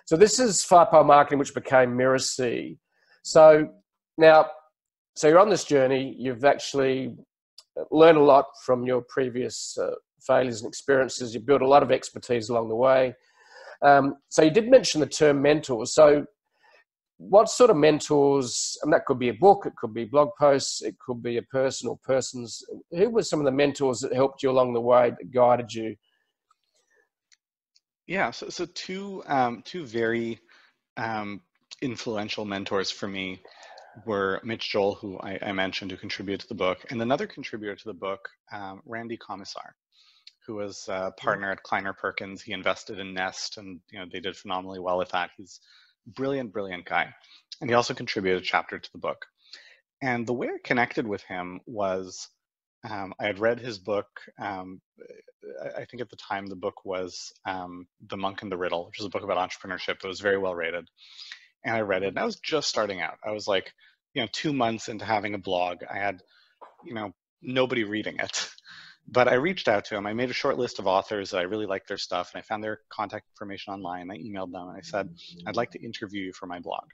So this is Firepole Marketing, which became Mirasee. So now, so you're on this journey. You've actually learned a lot from your previous failures and experiences. You built a lot of expertise along the way. So you did mention the term mentors. So what sort of mentors, and that could be a book, it could be blog posts, it could be a person or persons. Who were some of the mentors that helped you along the way, that guided you? Yeah, so two very influential mentors for me were Mitch Joel, who I mentioned, who contributed to the book, and another contributor to the book, Randy Komisar, who was a partner at Kleiner Perkins. He invested in Nest, and they did phenomenally well with that. He's a brilliant guy, and he also contributed a chapter to the book. And the way I connected with him was I had read his book. I think at the time the book was The Monk and the Riddle, which is a book about entrepreneurship that was very well rated. And I read it, and I was just starting out. I was like, 2 months into having a blog. I had, nobody reading it. But I reached out to him. I made a short list of authors that I really liked their stuff, and I found their contact information online. I emailed them, and I said, I'd like to interview you for my blog.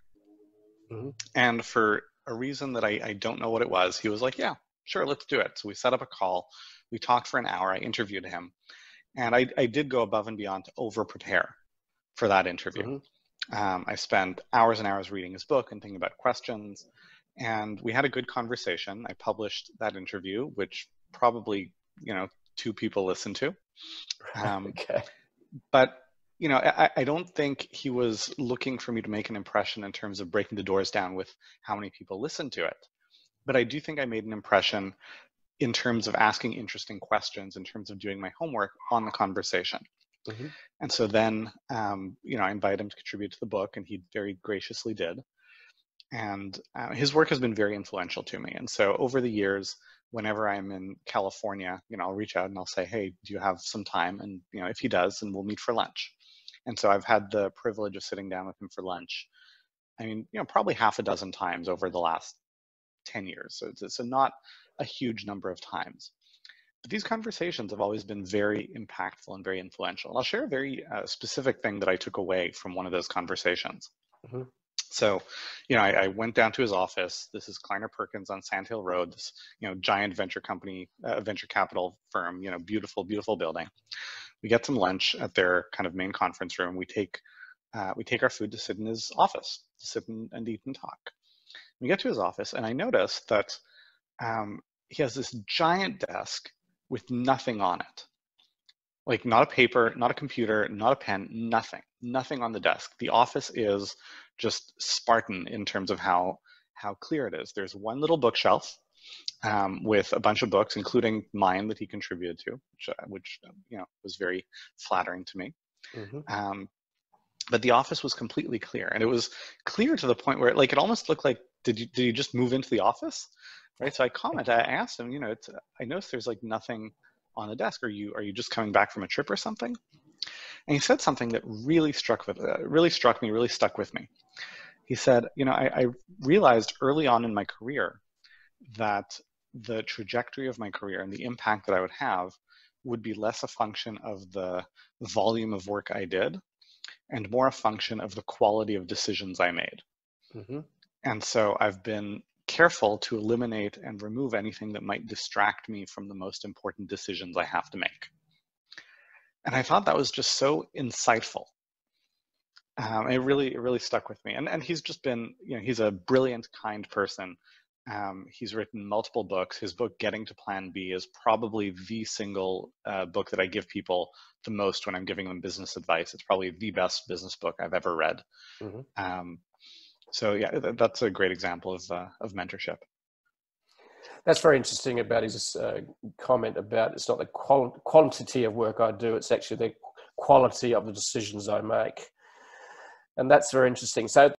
Mm-hmm. And for a reason that I don't know what it was, he was like, yeah, sure, let's do it. So we set up a call. We talked for an hour. I interviewed him. And I did go above and beyond to over-prepare for that interview. Mm-hmm. I spent hours and hours reading his book and thinking about questions. And we had a good conversation. I published that interview, which probably 2 people listened to. Okay. But, I don't think he was looking for me to make an impression in terms of breaking the doors down with how many people listened to it. But I do think I made an impression in terms of asking interesting questions, in terms of doing my homework on the conversation. Mm-hmm. And so then, I invited him to contribute to the book, and he very graciously did. And his work has been very influential to me. And so over the years, whenever I'm in California, I'll reach out and I'll say, hey, do you have some time? And, if he does, then we'll meet for lunch. And so I've had the privilege of sitting down with him for lunch. I mean, probably half a dozen times over the last 10 years. So it's not a huge number of times. But these conversations have always been very impactful and very influential. And I'll share a very specific thing that I took away from one of those conversations. Mm-hmm. So, I went down to his office. This is Kleiner Perkins on Sand Hill Road, this, giant venture capital firm, beautiful building. We get some lunch at their kind of main conference room. We take our food to sit in his office, to sit and eat and talk. We get to his office, and I noticed that he has this giant desk with nothing on it. Like, not a paper, not a computer, not a pen, nothing on the desk. The office is just Spartan in terms of how clear it is. There's one little bookshelf with a bunch of books, including mine that he contributed to, which was very flattering to me. Mm-hmm. But the office was completely clear, and it was clear to the point where, like, it almost looked like, did you just move into the office, right? So I asked him, I noticed there's like nothing on the desk. Are you just coming back from a trip or something? And he said something that really stuck with me. He said, I realized early on in my career that the trajectory of my career and the impact that I would have would be less a function of the volume of work I did and more a function of the quality of decisions I made. Mm-hmm. And so I've been careful to eliminate and remove anything that might distract me from the most important decisions I have to make. And I thought that was just so insightful. It really stuck with me. And he's just been, he's a brilliant, kind person. He's written multiple books. His book, Getting to Plan B, is probably the single book that I give people the most when I'm giving them business advice. It's probably the best business book I've ever read. Mm-hmm. So yeah, that's a great example of mentorship. That's very interesting about his comment about it's not the quantity of work I do, it's actually the quality of the decisions I make. And that's very interesting. So